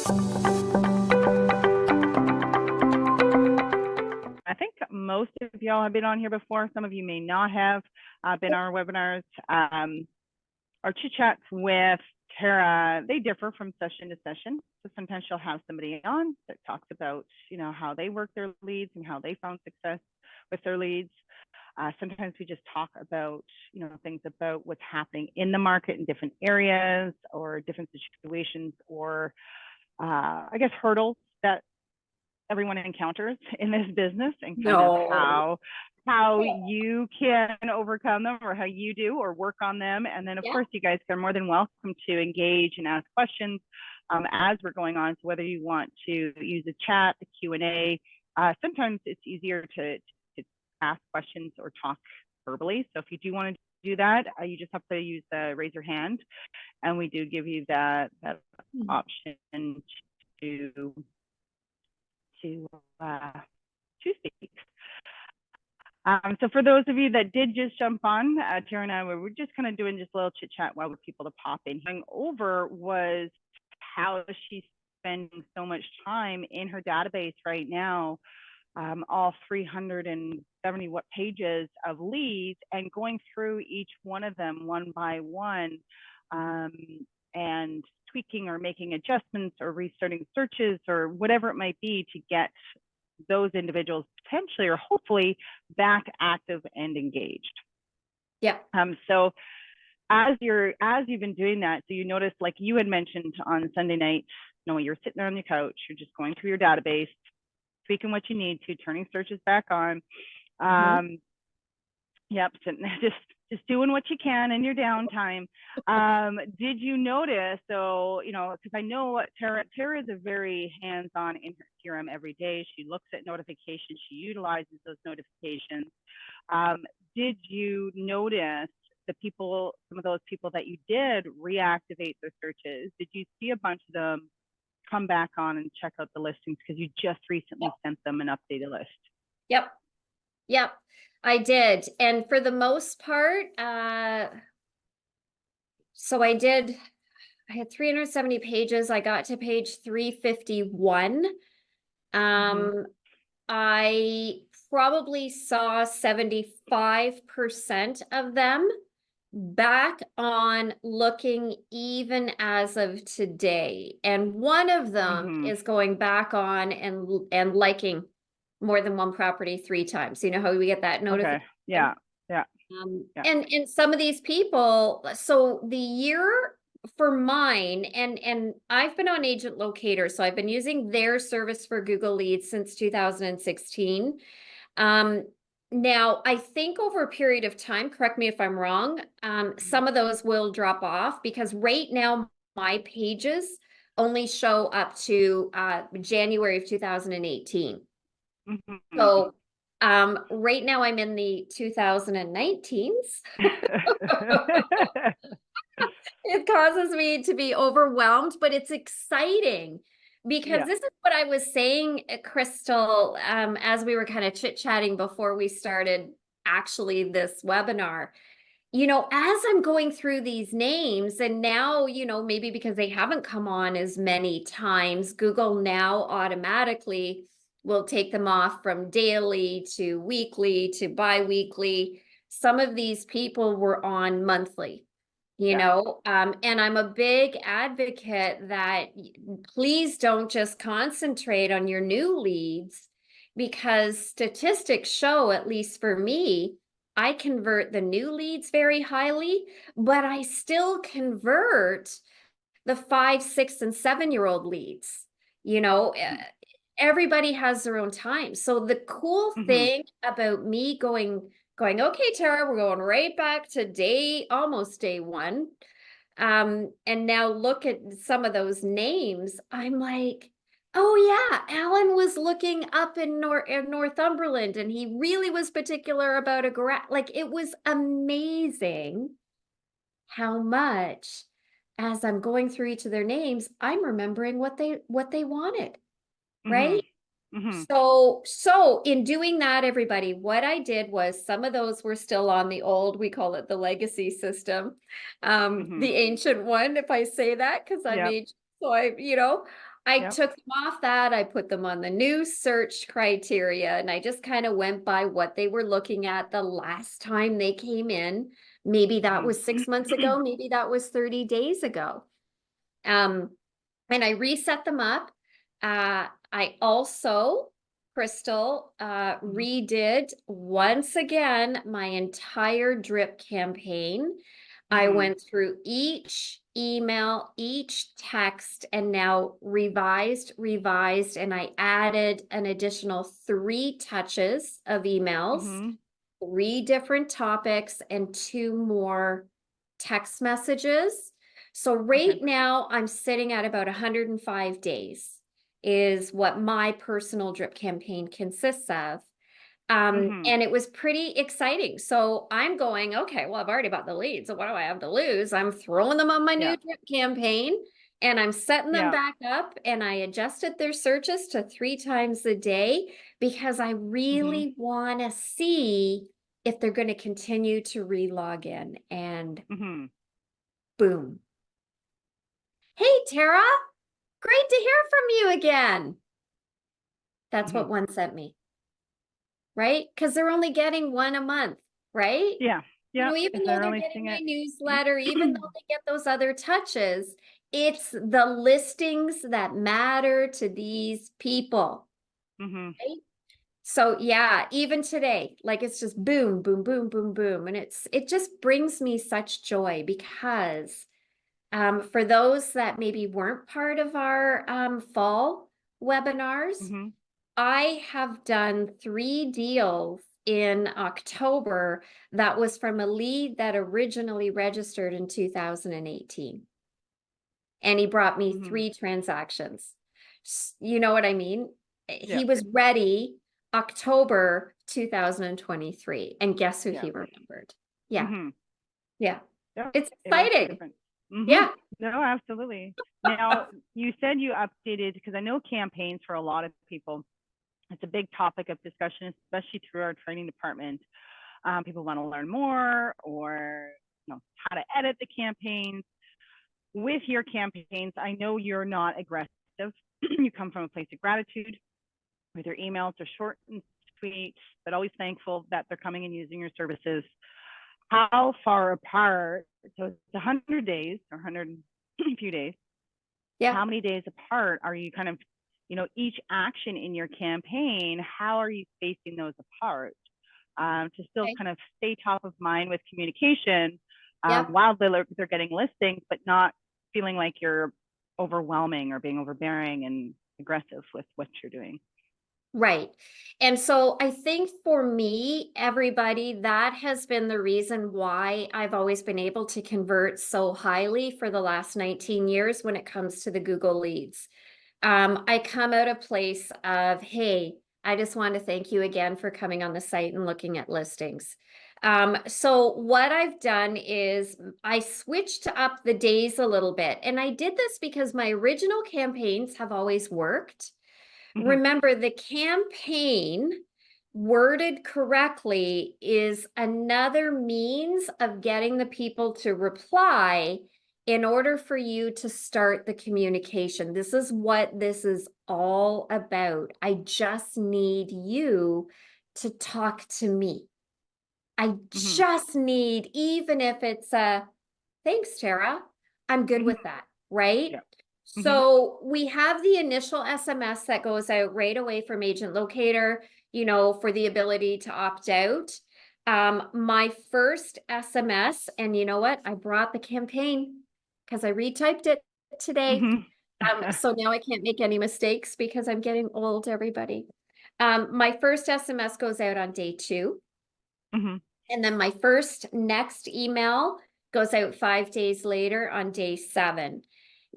I think most of y'all have been on here before. Some of you may not have been on our webinars. Our chit chats with Tara, they differ from session to session. So sometimes she'll have somebody on that talks about, how they work their leads and how they found success with their leads. Sometimes we just talk about, things about what's happening in the market in different areas or different situations, or I guess hurdles that everyone encounters in this business, and kind of how you can overcome them, or how you do, or work on them. And then of course you guys are more than welcome to engage and ask questions as we're going on. So whether you want to use a chat, the Q&A, sometimes it's easier to ask questions or talk verbally. So if you do want to do that, you just have to use the raise your hand, and we do give you that option to speak. So for those of you that did just jump on, Tara and I were just kind of doing just a little chit chat while with people to pop in. Going over was how she's spending so much time in her database right now, all 370 pages of leads, and going through each one of them one by one, and tweaking or making adjustments or restarting searches or whatever it might be to get those individuals potentially or hopefully back active and engaged. Yeah. So as you've been doing that, so you notice, like you had mentioned on Sunday night, you're sitting there on your couch, you're just going through your database, tweaking what you need to, turning searches back on. Yep, sitting there just doing what you can in your downtime. Did you notice, so, because I know Tara is a very hands-on in her CRM every day. She looks at notifications, she utilizes those notifications. Did you notice some of those people that you did reactivate their searches? Did you see a bunch of them come back on and check out the listings because you just recently sent them an updated list? Yep, I did. And for the most part, so I had 370 pages. I got to page 351. I probably saw 75% of them back on looking even as of today. And one of them is going back on and liking more than one property 3 times. You know how we get that notification? Okay. Yeah. And some of these people, so the year for mine, and I've been on Agent Locator, so I've been using their service for Google Leads since 2016. Now, I think over a period of time, correct me if I'm wrong, some of those will drop off, because right now my pages only show up to January of 2018. So right now I'm in the 2019s. It causes me to be overwhelmed, but it's exciting, because this is what I was saying, Crystal, as we were kind of chit-chatting before we started actually this webinar. As I'm going through these names, and now, maybe because they haven't come on as many times, Google now automatically will take them off from daily to weekly to bi-weekly. Some of these people were on monthly, and I'm a big advocate that please don't just concentrate on your new leads, because statistics show, at least for me, I convert the new leads very highly, but I still convert the 5, 6, and 7-year-old leads. Everybody has their own time. So the cool thing about me going, okay, Tara, we're going right back to almost day 1. And now look at some of those names. I'm like, oh yeah, Alan was looking up in Northumberland, and he really was particular about a garage. Like, it was amazing how much, as I'm going through each of their names, I'm remembering what they wanted. Right? So in doing that, everybody, what I did was, some of those were still on the old, we call it the legacy system, the ancient one, if I say that, because I'm ancient. So I Yep. took them off that. I put them on the new search criteria, and I just kind of went by what they were looking at the last time they came in. Maybe that was 6 months ago. Maybe that was 30 days ago. And I reset them up. I also, Crystal, redid once again my entire drip campaign. I went through each email, each text, and now revised, and I added an additional 3 touches of emails, 3 different topics, and 2 more text messages. So right now I'm sitting at about 105 days is what my personal drip campaign consists of. And it was pretty exciting. So I'm going, okay, well, I've already bought the leads. So what do I have to lose? I'm throwing them on my new drip campaign and I'm setting them back up, and I adjusted their searches to 3 times a day because I really want to see if they're going to continue to re-log in, and boom. Hey, Tara, great to hear from you again. That's what one sent me, right? Because they're only getting 1 a month, right? Yeah. Yeah. Even though they're getting my newsletter, even though they get those other touches, it's the listings that matter to these people. Right? So yeah, even today, like it's just boom, boom, boom, boom, boom. And it just brings me such joy because for those that maybe weren't part of our fall webinars, I have done 3 deals in October that was from a lead that originally registered in 2018. And he brought me 3 transactions. You know what I mean? He was ready October 2023. And guess who he remembered? Yeah. Yeah. It's exciting. Yeah. No, absolutely. Now, you said you updated, because I know campaigns for a lot of people, it's a big topic of discussion, especially through our training department. People want to learn more, or how to edit the campaigns. With your campaigns, I know you're not aggressive. You come from a place of gratitude. With your emails, they're short and sweet, but always thankful that they're coming and using your services. How far apart? So it's 100 days or 100 few days. Yeah. How many days apart are you kind of, each action in your campaign, how are you spacing those apart to still kind of stay top of mind with communication while they're getting listings, but not feeling like you're overwhelming or being overbearing and aggressive with what you're doing? Right. And so I think for me, everybody, that has been the reason why I've always been able to convert so highly for the last 19 years when it comes to the Google leads. I come out a place of, hey, I just want to thank you again for coming on the site and looking at listings. So what I've done is I switched up the days a little bit. And I did this because my original campaigns have always worked. Remember, the campaign, worded correctly, is another means of getting the people to reply in order for you to start the communication. This is what this is all about. I just need you to talk to me. I just need, even if it's a, thanks, Tara, I'm good with that, right? Yeah. So we have the initial SMS that goes out right away from Agent Locator, for the ability to opt out. My first SMS, and you know what? I brought the campaign because I retyped it today. So now I can't make any mistakes because I'm getting old, everybody. My first SMS goes out on day 2. And then my next email goes out 5 days later on day 7.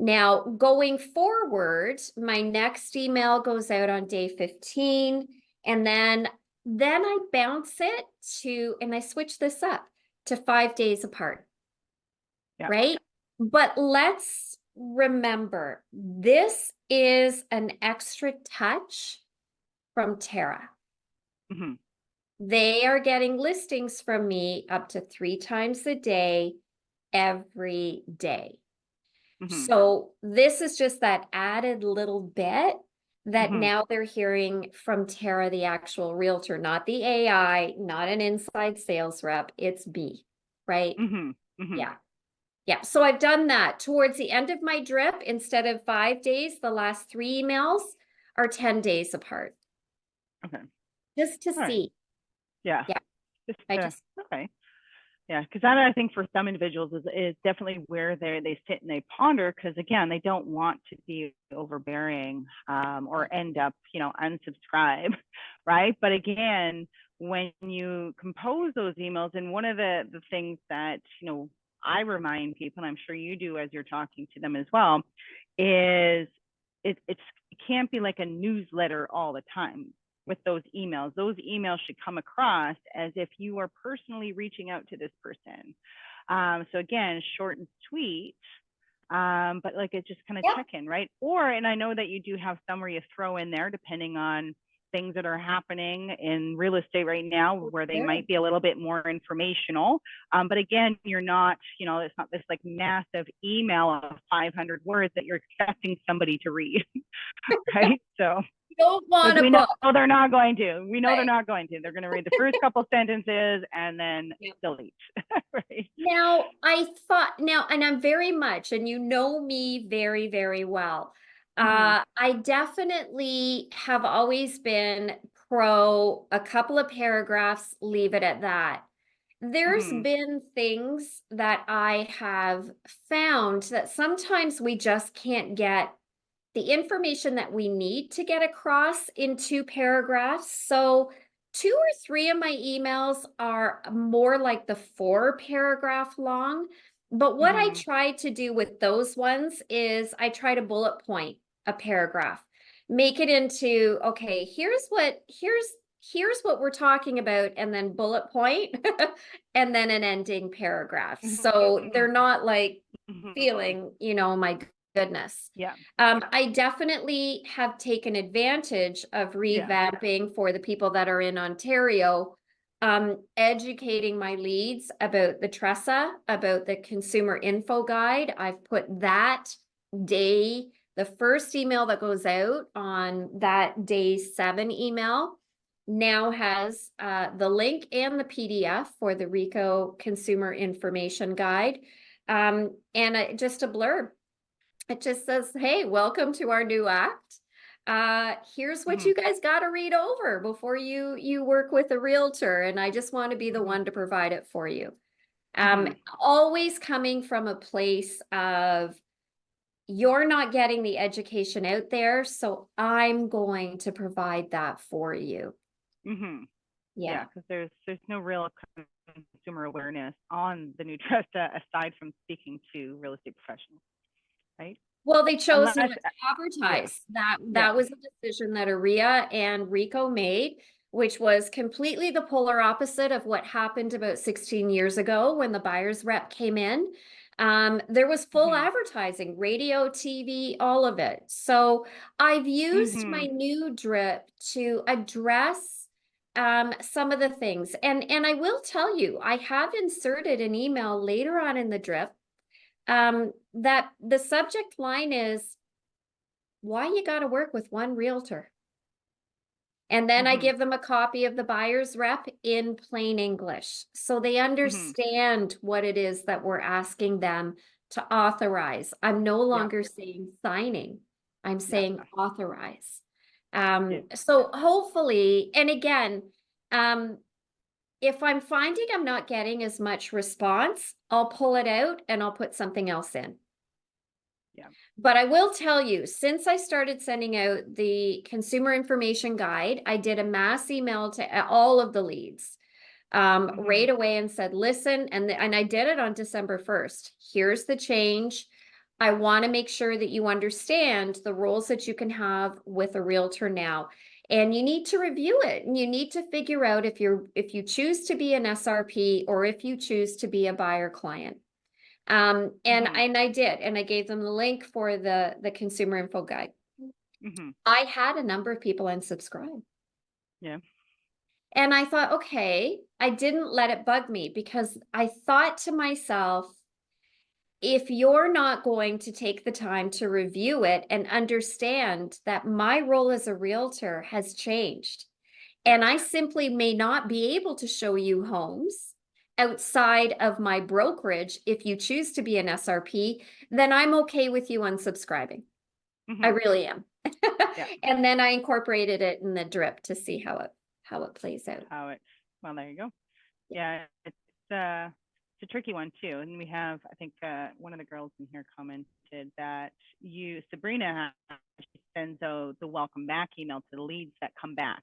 Now, going forward, my next email goes out on day 15, and then I bounce it to, and I switch this up to 5 days apart, right? But let's remember, this is an extra touch from Tara. They are getting listings from me up to 3 times a day, every day. Mhm. So this is just that added little bit that Mhm. now they're hearing from Tara, the actual realtor, not the AI, not an inside sales rep. It's me, right? Mhm. Mhm. Yeah. Yeah. So I've done that towards the end of my drip. Instead of 5 days, the last 3 emails are 10 days apart, Okay. just to All right. see. Yeah. Yeah. Just I just, okay. Yeah, because that I think for some individuals is definitely where they sit and they ponder because again they don't want to be overbearing or end up unsubscribe, right? But again, when you compose those emails, and one of the things that I remind people, and I'm sure you do as you're talking to them as well, is it can't be like a newsletter all the time with those emails. Those emails should come across as if you are personally reaching out to this person. So again, short and sweet, but like it just kind of yep. check in, right? Or, and I know that you do have some where you throw in there depending on things that are happening in real estate right now where they Sure. might be a little bit more informational. But again, you're not, it's not this like massive email of 500 words that you're expecting somebody to read, right? So Don't because want a we know book. they're not going to. We know they're Right. not going to. They're going to read the first couple sentences and then Yep. delete. Right. Now, I thought now, and I'm very much, and you know me very, very well. Mm-hmm. I definitely have always been pro a couple of paragraphs, leave it at that. There's Mm-hmm. been things that I have found that sometimes we just can't get the information that we need to get across in 2 paragraphs. So 2 or 3 of my emails are more like the 4 paragraph long. But what I Mm-hmm. try to do with those ones is I try to bullet point a paragraph, make it into, okay, here's what we're talking about, and then bullet point, and then an ending paragraph. So they're not like Mm-hmm. feeling, my goodness. Yeah. I definitely have taken advantage of Yeah. revamping for the people that are in Ontario, educating my leads about the Tressa, about the consumer info guide. I've put that day, the first email that goes out on that day 7 email now has the link and the PDF for the RICO consumer information guide. And just a blurb. It just says, hey, welcome to our new act. Here's what Mm-hmm. you guys got to read over before you work with a realtor. And I just want to be the Mm-hmm. one to provide it for you. Mm-hmm. Always coming from a place of you're not getting the education out there, so I'm going to provide that for you. Mm-hmm. Yeah. Yeah, because there's no real consumer awareness on the new trust aside from speaking to real estate professionals, right? Well, they chose not Unless, to yeah, advertise. That yeah. that was a decision that Aria and Rico made, which was completely the polar opposite of what happened about 16 years ago when the buyer's rep came in. There was full Mm-hmm. advertising, radio, TV, all of it. So I've used my Mm-hmm. new drip to address some of the things. And I will tell you, I have inserted an email later on in the drip that the subject line is why you got to work with one realtor. And then I Mm-hmm. give them a copy of the buyer's rep in plain English. So they Mm-hmm. understand what it is that we're asking them to authorize. I'm no Yeah. longer saying signing, I'm Yeah. saying authorize. Yeah. So hopefully, and again, if I'm finding I'm not getting as much response, I'll pull it out and I'll put something else in. Yeah. But I will tell you, since I started sending out the consumer information guide, I did a mass email to all of the leads Mm-hmm. right away and said, listen, and I did it on December 1st. Here's the change. I want to make sure that you understand the roles that you can have with a realtor now. And you need to review it, and you need to figure out if you choose to be an SRP or if you choose to be a buyer client. And Mm-hmm. I did, and I gave them the link for the consumer info guide. Mm-hmm. I had a number of people unsubscribe. Yeah. And I thought, okay, I didn't let it bug me because I thought to myself, if you're not going to take the time to review it and understand that my role as a realtor has changed, and I simply may not be able to show you homes outside of my brokerage if you choose to be an SRP, then I'm okay with you unsubscribing. I really am. Yeah. And then I incorporated it in the drip to see how it plays out. Well, there you go. Yeah, it's a tricky one too. And we have, I think, one of the girls in here commented that Sabrina, she sends out the welcome back email to the leads that come back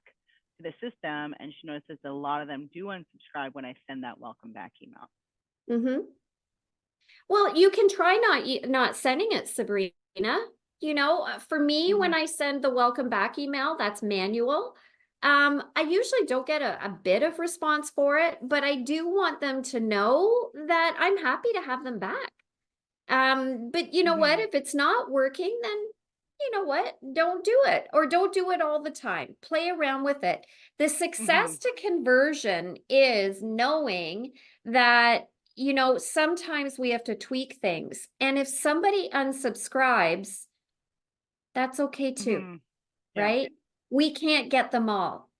to the system, and she notices a lot of them do unsubscribe when I send that welcome back email. Well, you can try not sending it, Sabrina. You know, for me, when I send the welcome back email, that's manual. I usually don't get a bit of response for it, but I do want them to know that I'm happy to have them back. But you know what? If it's not working, then you know what? Don't do it, or don't do it all the time. Play around with it. The success to conversion is knowing that, you know, sometimes we have to tweak things. And if somebody unsubscribes, that's okay too, right? We can't get them all.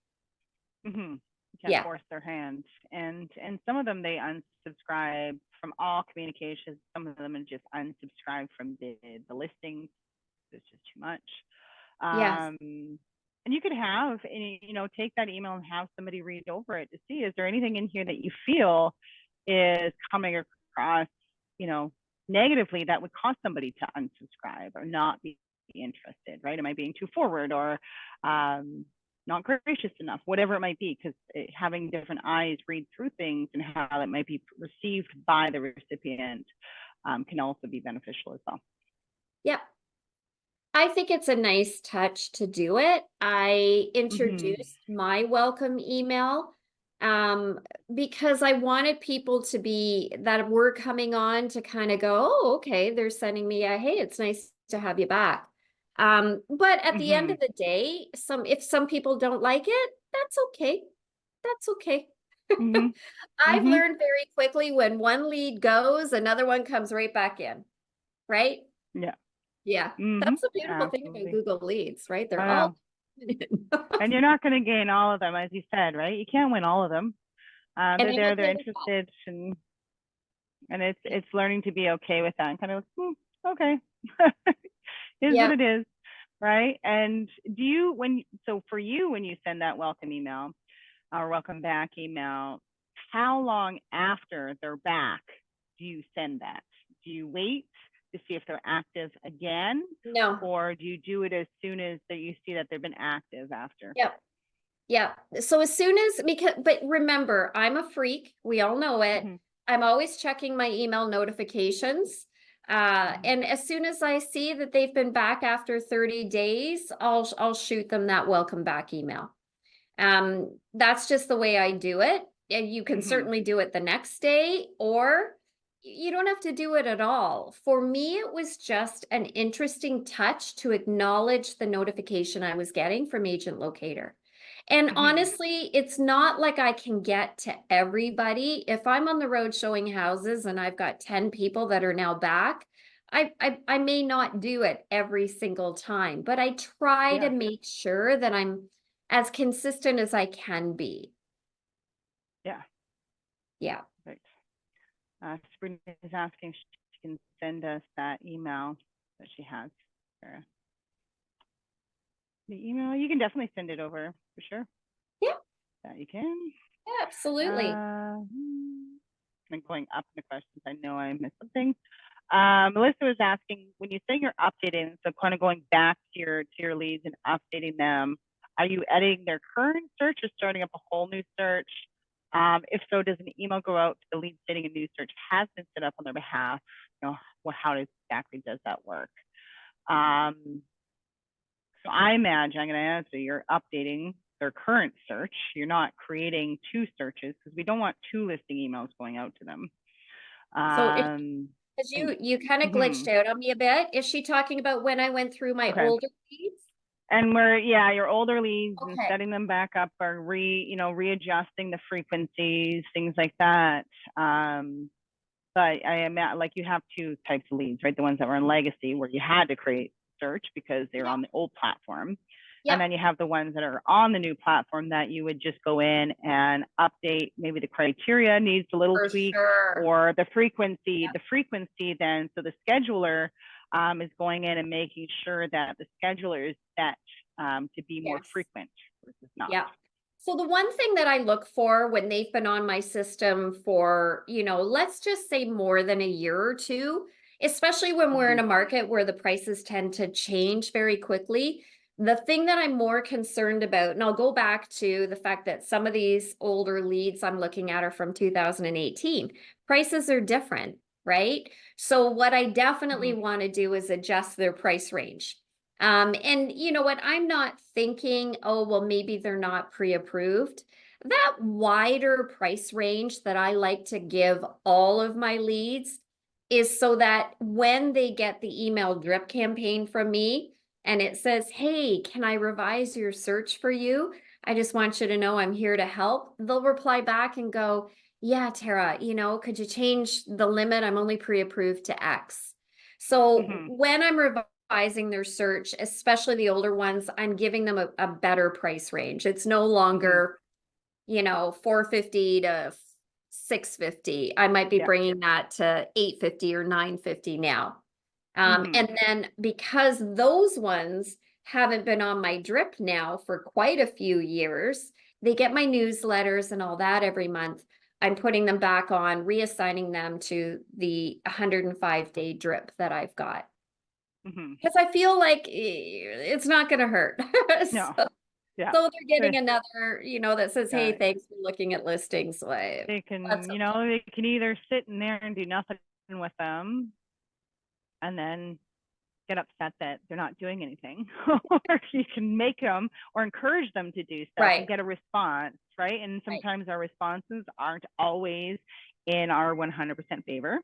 You can't force their hand. And some of them, they unsubscribe from all communications. Some of them are just unsubscribe from the listings. It's just too much. And you could have, you know, take that email and have somebody read over it to see, is there anything in here that you feel is coming across, you know, negatively that would cause somebody to unsubscribe or not be interested, right? Am I being too forward or not gracious enough, whatever it might be, because having different eyes read through things and how it might be received by the recipient can also be beneficial as well. Yep. I think it's a nice touch to do it. I introduced my welcome email because I wanted people to be that were coming on to kind of go, oh, okay, they're sending me a, hey, it's nice to have you back. But at the end of the day, if some people don't like it, that's okay. That's okay. I've learned very quickly when one lead goes, another one comes right back in, right? Yeah, that's the beautiful thing about Google Leads, right? They're all and you're not going to gain all of them, as you said, right? You can't win all of them. They're there, they're interested, and it's learning to be okay with that and kind of okay, is what it is, right? And do you for you when you send that welcome email or welcome back email, how long after they're back do you send that? Do you wait to see if they're active again? No. Or do you do it as soon as that you see that they've been active after? Yeah. So as soon as, but remember, I'm a freak. We all know it. I'm always checking my email notifications. And as soon as I see that they've been back after 30 days, I'll shoot them that welcome back email. That's just the way I do it. And you can certainly do it the next day, or you don't have to do it at all. For me, it was just an interesting touch to acknowledge the notification I was getting from Agent Locator. And honestly, it's not like I can get to everybody. If I'm on the road showing houses and I've got 10 people that are now back, I may not do it every single time, but I try to make sure that I'm as consistent as I can be. Yeah. Right. Sabrina is asking if she can send us that email that she has. The email, you can definitely send it over for sure. Yeah. You can. Yeah, absolutely. I'm going up in the questions. I know I missed something. Melissa was asking, when you say you're updating, so kind of going back to your leads and updating them, are you editing their current search or starting up a whole new search? If so, does an email go out to the lead stating a new search has been set up on their behalf? You know, how exactly does that work? So I imagine, I'm going to answer, you're updating their current search. You're not creating two searches because we don't want two listing emails going out to them. So because you kind of glitched out on me a bit. Is she talking about when I went through my older leads? And your older leads and setting them back up or readjusting the frequencies, things like that. but I am like you have two types of leads, right? The ones that were in legacy where you had to create search because they're on the old platform. And then you have the ones that are on the new platform that you would just go in and update. Maybe the criteria needs a little tweak, or the frequency. The frequency then, so the scheduler is going in and making sure that the scheduler is set to be more frequent versus not. Yeah. So the one thing that I look for when they've been on my system for, you know, let's just say more than a year or two, especially when we're in a market where the prices tend to change very quickly. The thing that I'm more concerned about, and I'll go back to the fact that some of these older leads I'm looking at are from 2018. Prices are different, right? So what I definitely want to do is adjust their price range. And you know what? I'm not thinking, oh, well, maybe they're not pre-approved. That wider price range that I like to give all of my leads is so that when they get the email drip campaign from me and it says, hey, can I revise your search for you? I just want you to know I'm here to help. They'll reply back and go, yeah, Tara, you know, could you change the limit? I'm only pre-approved to X. So when I'm revising their search, especially the older ones, I'm giving them a better price range. It's no longer, you know, $450 to $650. I might be bringing that to $850 or $950 now. And then because those ones haven't been on my drip now for quite a few years, they get my newsletters and all that every month. I'm putting them back on, reassigning them to the 105-day drip that I've got. Because I feel like it's not going to hurt. No. So they're getting another, you know, that says, hey, thanks for looking at listings. They can, you know, they can either sit in there and do nothing with them and then get upset that they're not doing anything, or you can make them or encourage them to do stuff and get a response, right? And sometimes our responses aren't always in our 100% favor.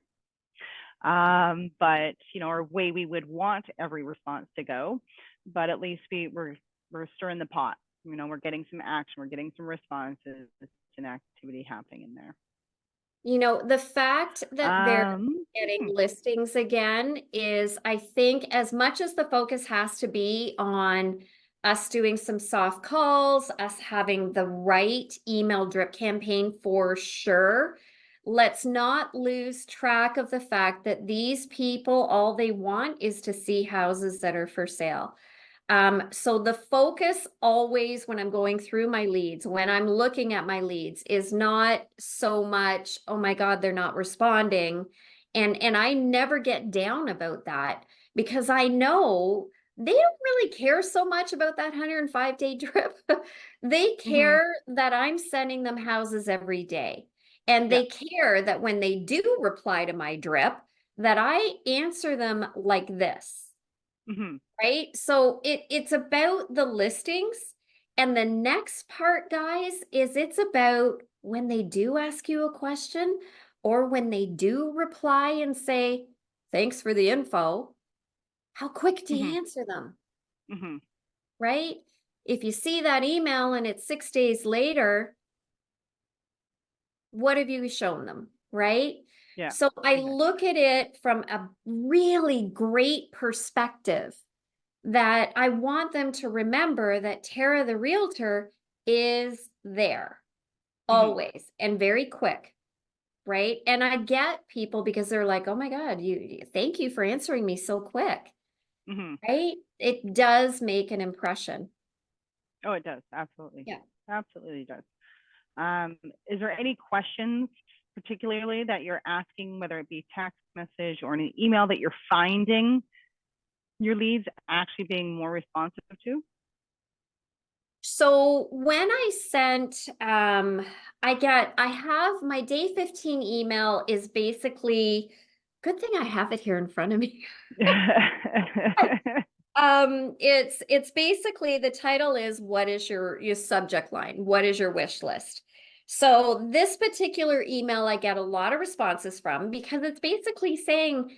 But, you know, our way we would want every response to go, but at least we're stirring the pot. You know, we're getting some action, we're getting some responses, an activity happening in there. You know, the fact that they're getting listings again is, I think, as much as the focus has to be on us doing some soft calls, us having the right email drip campaign for sure, let's not lose track of the fact that these people, all they want is to see houses that are for sale. So the focus always when I'm going through my leads, when I'm looking at my leads, is not so much, oh my God, they're not responding. And I never get down about that because I know they don't really care so much about that 105-day drip. They care that I'm sending them houses every day. And they care that when they do reply to my drip, that I answer them like this. Right? So it's about the listings. And the next part, guys, is it's about when they do ask you a question or when they do reply and say, thanks for the info, how quick do you answer them? Right? If you see that email and it's 6 days later, what have you shown them? Right? Yeah. So I look at it from a really great perspective that I want them to remember that Tara the Realtor is there always and very quick, right? And I get people because they're like, oh my God, thank you for answering me so quick, right? It does make an impression. Oh, it does. Absolutely. Yeah. Absolutely does. Is there any questions particularly that you're asking, whether it be text message or an email, that you're finding your leads actually being more responsive to? So when I sent, I have my day 15 email is basically, good thing I have it here in front of me. It's basically, the title is, what is your subject line? What is your wish list? So this particular email, I get a lot of responses from because it's basically saying,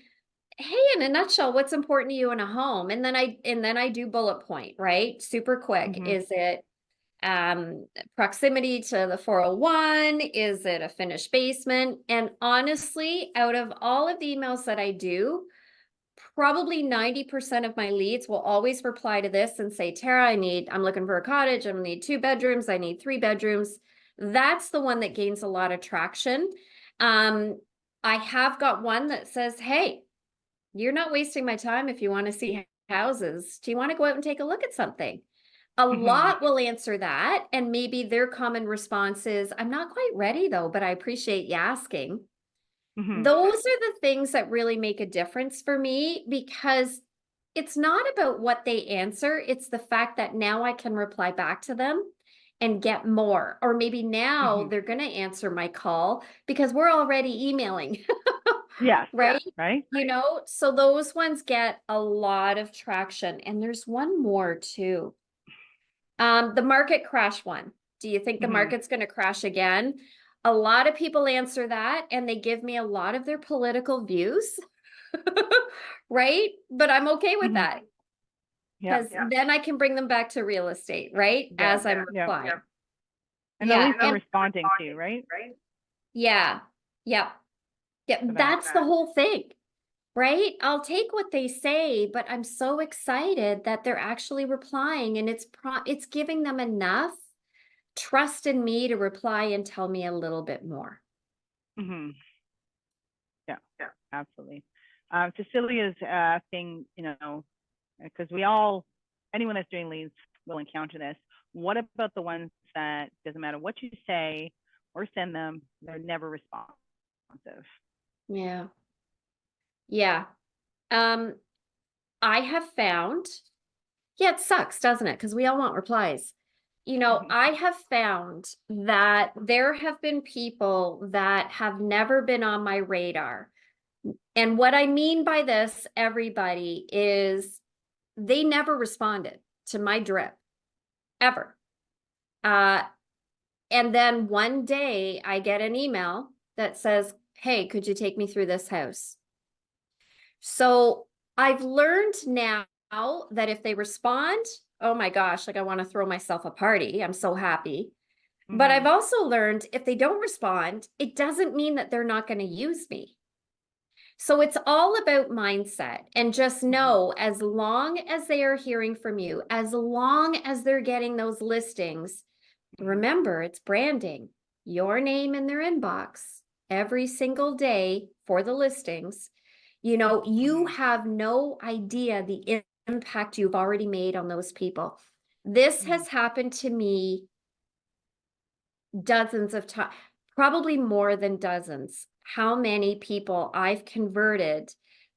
hey, in a nutshell, what's important to you in a home? And then I do bullet point, right? Super quick. Is it proximity to the 401? Is it a finished basement? And honestly, out of all of the emails that I do, probably 90% of my leads will always reply to this and say, Tara, I'm looking for a cottage. I need 2 bedrooms. I need 3 bedrooms. That's the one that gains a lot of traction. I have got one that says, hey, you're not wasting my time if you want to see houses. Do you want to go out and take a look at something? A lot will answer that. And maybe their common response is, I'm not quite ready though, but I appreciate you asking. Those are the things that really make a difference for me, because it's not about what they answer. It's the fact that now I can reply back to them and get more. Or maybe now they're going to answer my call because we're already emailing. Yes. Right? Right. You know, so those ones get a lot of traction. And there's one more too. The market crash one. Do you think the market's going to crash again? A lot of people answer that and they give me a lot of their political views. Right? But I'm okay with that. Because then I can bring them back to real estate, right? As I'm replying. And at least they're responding to you, right? Yeah. Yeah. Yeah. That's the whole thing. Right? I'll take what they say, but I'm so excited that they're actually replying, and it's giving them enough trust in me to reply and tell me a little bit more. Yeah, absolutely. Cecilia's thing, you know, because anyone that's doing leads will encounter this. What about the ones that doesn't matter what you say or send them, they're never responsive? Yeah. Yeah. I have found, it sucks, doesn't it? Because we all want replies. You know, I have found that there have been people that have never been on my radar. And what I mean by this, everybody, is they never responded to my drip, ever. And then one day I get an email that says, hey, could you take me through this house? So I've learned now that if they respond, oh my gosh, like I want to throw myself a party. I'm so happy. But I've also learned if they don't respond, it doesn't mean that they're not going to use me. So it's all about mindset, and just know, as long as they are hearing from you, as long as they're getting those listings, remember, it's branding, your name in their inbox every single day for the listings. You know, you have no idea the impact you've already made on those people. This has happened to me dozens of times, probably more than dozens. How many people I've converted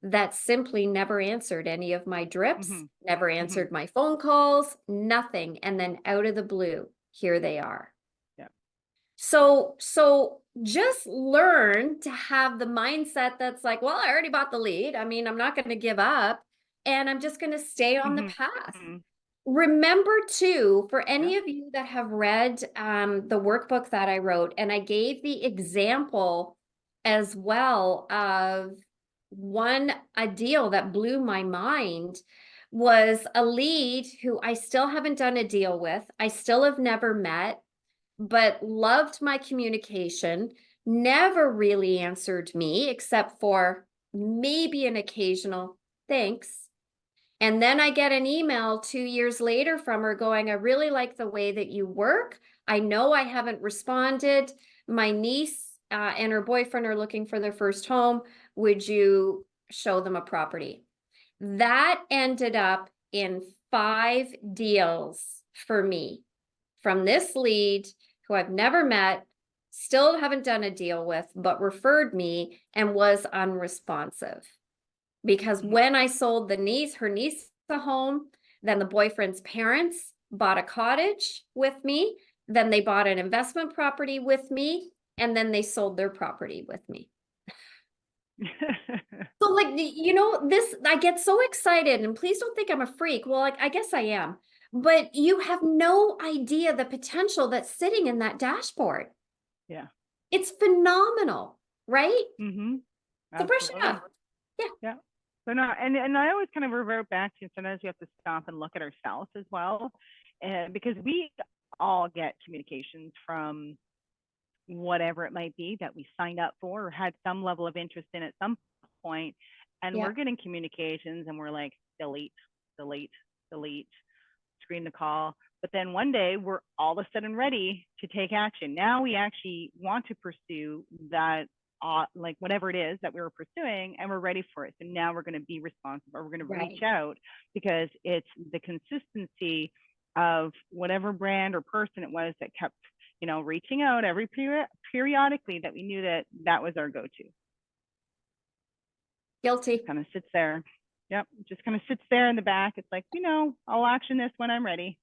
that simply never answered any of my drips, never answered my phone calls, nothing. And then out of the blue, here they are. Yeah. So just learn to have the mindset that's like, well, I already bought the lead. I mean, I'm not going to give up, and I'm just going to stay on the path. Remember too, for any of you that have read the workbook that I wrote, and I gave the example as well of a deal that blew my mind, was a lead who I still haven't done a deal with. I still have never met, but loved my communication, never really answered me except for maybe an occasional thanks. And then I get an email 2 years later from her going, I really like the way that you work. I know I haven't responded. My niece and her boyfriend are looking for their first home. Would you show them a property? That ended up in 5 deals for me from this lead who I've never met, still haven't done a deal with, but referred me and was unresponsive. Because when I sold her niece a home, then the boyfriend's parents bought a cottage with me, then they bought an investment property with me, and then they sold their property with me. So like, you know, I get so excited, and please don't think I'm a freak. Well, like, I guess I am, but you have no idea the potential that's sitting in that dashboard. Yeah. It's phenomenal, right? So brush it up. Yeah. So no, and I always kind of revert back to, sometimes we have to stop and look at ourselves as well, because we all get communications from whatever it might be that we signed up for or had some level of interest in at some point. And we're getting communications and we're like, delete, delete, delete, screen the call. But then one day we're all of a sudden ready to take action. Now we actually want to pursue that, like whatever it is that we were pursuing, and we're ready for it. So now we're going to be responsive, or we're going to reach out, because it's the consistency of whatever brand or person it was that kept, reaching out every periodically, that we knew that that was our go-to. Guilty. Kind of sits there. Yep. Just kind of sits there in the back. It's like, I'll action this when I'm ready.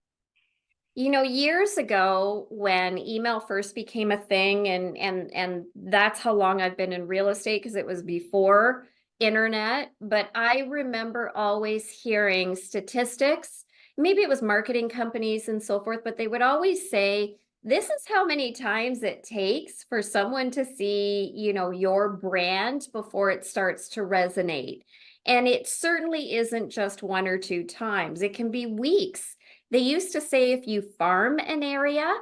Years ago when email first became a thing, and that's how long I've been in real estate, because it was before internet, but I remember always hearing statistics. Maybe it was marketing companies and so forth, but they would always say, this is how many times it takes for someone to see, your brand before it starts to resonate. And it certainly isn't just 1 or 2 times. It can be weeks. They used to say, if you farm an area,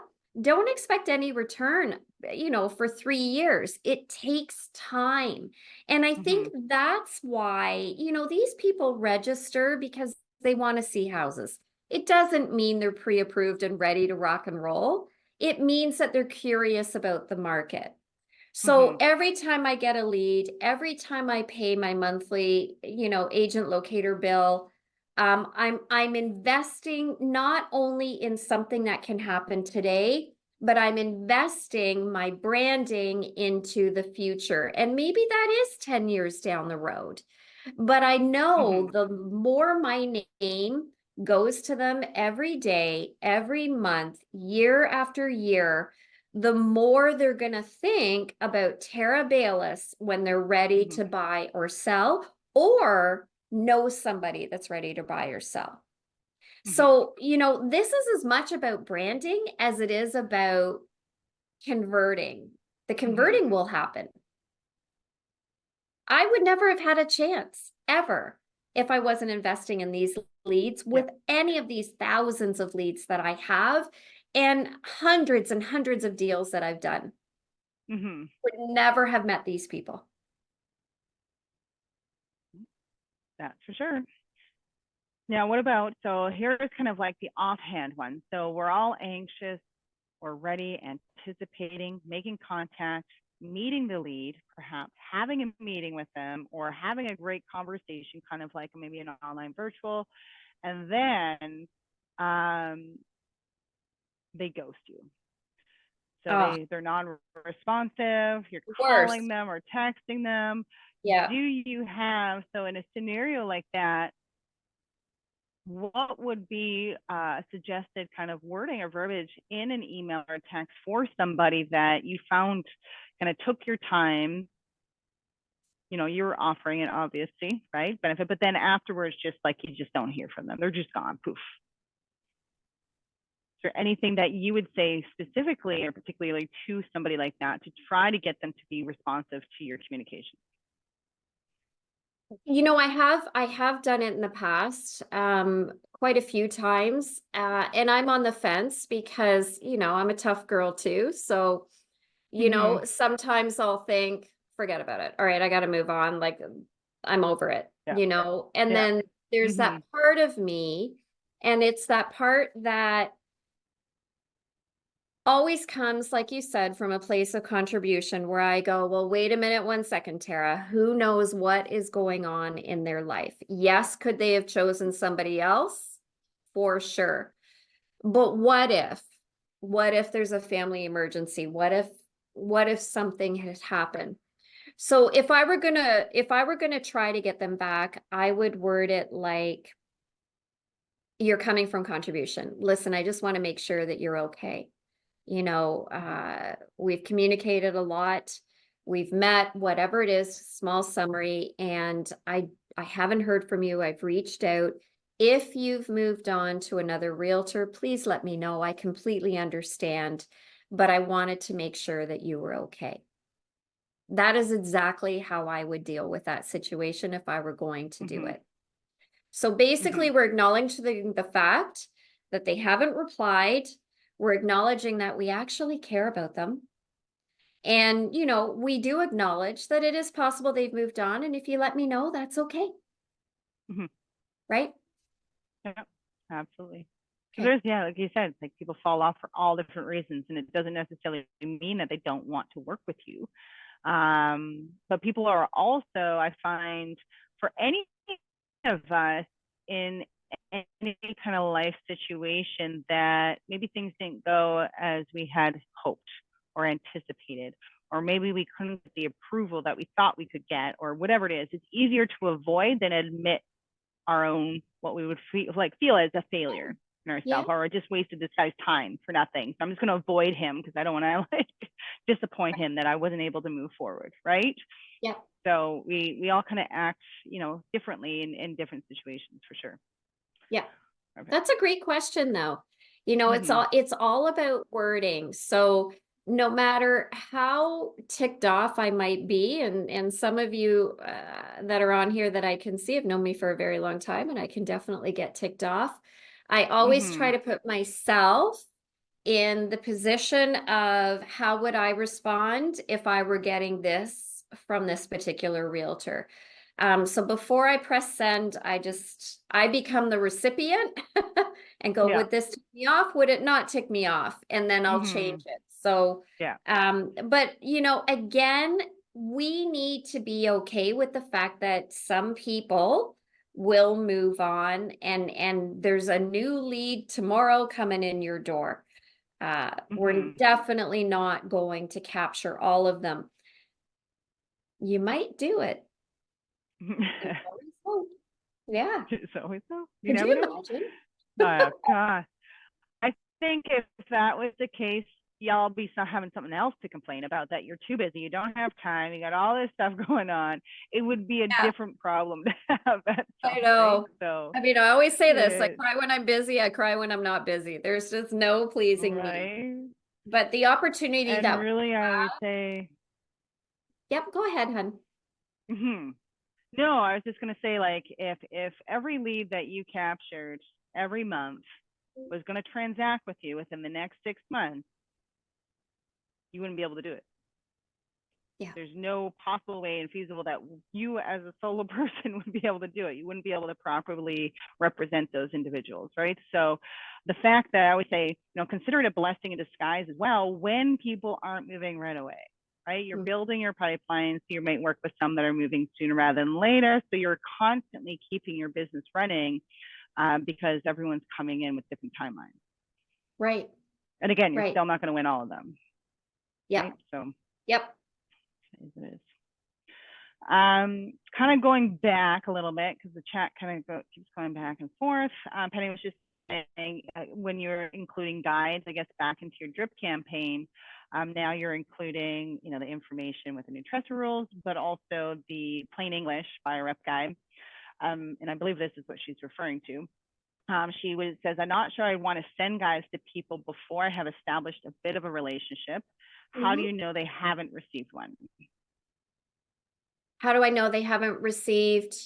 don't expect any return, for 3 years. It takes time. And I think that's why, these people register because they want to see houses. It doesn't mean they're pre-approved and ready to rock and roll. It means that they're curious about the market. So every time I get a lead, every time I pay my monthly, agent locator bill, I'm investing not only in something that can happen today, but I'm investing my branding into the future. And maybe that is 10 years down the road. But I know the more my name goes to them every day, every month, year after year, the more they're going to think about Tara Baylis when they're ready to buy or sell, or know somebody that's ready to buy or sell. So, this is as much about branding as it is about converting. The converting will happen. I would never have had a chance ever if I wasn't investing in these leads with any of these thousands of leads that I have and hundreds of deals that I've done. Would never have met these people. That's for sure. Now, what about, so here's kind of like the offhand one. So we're all anxious or ready, anticipating, making contact, meeting the lead, perhaps having a meeting with them, or having a great conversation, kind of like maybe an online virtual, and then they ghost you. So they're non-responsive, you're calling them or texting them. Do you have, so in a scenario like that, what would be suggested kind of wording or verbiage in an email or text for somebody that you found kind of took your time? You were offering it, obviously, right? Benefit, but then afterwards, just like you just don't hear from them. They're just gone, poof. Is there anything that you would say specifically or particularly to somebody like that to try to get them to be responsive to your communication? I have done it in the past, quite a few times, and I'm on the fence because, I'm a tough girl too. So, sometimes I'll think, forget about it. All right, I got to move on. Like, I'm over it, and then there's that part of me, and it's that part that always comes, like you said, from a place of contribution where I go, well, wait a minute, 1 second, Tara, who knows what is going on in their life? Yes, could they have chosen somebody else? For sure. But what if there's a family emergency? What if something had happened? So if I were gonna try to get them back, I would word it like, you're coming from contribution. Listen, I just want to make sure that you're okay. We've communicated a lot. We've met, whatever it is, small summary, and I haven't heard from you. I've reached out. If you've moved on to another realtor, please let me know. I completely understand, but I wanted to make sure that you were okay. That is exactly how I would deal with that situation if I were going to do it. So basically, we're acknowledging the fact that they haven't replied. We're acknowledging that we actually care about them. And, you know, we do acknowledge that it is possible they've moved on. And if you let me know, that's okay. Mhm. Right? Yeah, absolutely. So Okay. there's, yeah, like you said, like people fall off for all different reasons, and it doesn't necessarily mean that they don't want to work with you. But people are also, I find, for any of us in any kind of life situation that maybe things didn't go as we had hoped or anticipated, or maybe we couldn't get the approval that we thought we could get, or whatever it is, it's easier to avoid than admit our own, what we would feel as a failure in Yeah. ourselves, or just wasted this guy's time for nothing. So I'm just going to avoid him because I don't want to like disappoint him that I wasn't able to move forward, right? Yeah. So we all kind of act, differently in different situations, for sure. Yeah. Okay. That's a great question though. You know, Mhm. it's all about wording. So no matter how ticked off I might be, and some of you that are on here that I can see have known me for a very long time, and I can definitely get ticked off. I always try Mhm. to put myself in the position of how would I respond if I were getting this from this particular realtor. So before I press send, I become the recipient and go, Yeah. would this tick me off? Would it not tick me off? And then I'll change Mhm. it. So, Yeah. but you know, again, we need to be okay with the fact that some people will move on, and there's a new lead tomorrow coming in your door. We're Mhm. definitely not going to capture all of them. You might do it. There's always hope. Yeah. So you Could never you know. imagine? Oh God. I think if that was the case, y'all be having something else to complain about, that you're too busy, you don't have time, you got all this stuff going on. It would be a Yeah, different problem to have at I some point. know. So, I mean, I always say this, I it, cry when I'm busy, I cry when I'm not busy. There's just no pleasing me. right. But the opportunity And that we really, I have, would say, yep, go ahead, hun. hmm no, I was just going to say, like, if every lead that you captured every month was going to transact with you within the next 6 months, you wouldn't be able to do it. Yeah, There's no possible way and feasible that you as a solo person would be able to do it. You wouldn't be able to properly represent those individuals, right? So the fact that I always say, consider it a blessing in disguise as well when people aren't moving right away, right? You're building your pipeline, so you might work with some that are moving sooner rather than later. So you're constantly keeping your business running because everyone's coming in with different timelines. right, And again, you're right. still not going to win all of them, right? Yep, So yep. it is. Kind of going back a little bit because the chat kind of keeps going back and forth. Penny was just saying when you're including guides, I guess, back into your drip campaign, now you're including, the information with the new transfer rules, but also the plain English buyer rep guide. And I believe this is what she's referring to. She says, I'm not sure I want to send guides to people before I have established a bit of a relationship. How do Mhm. you know they haven't received one? How do I know they haven't received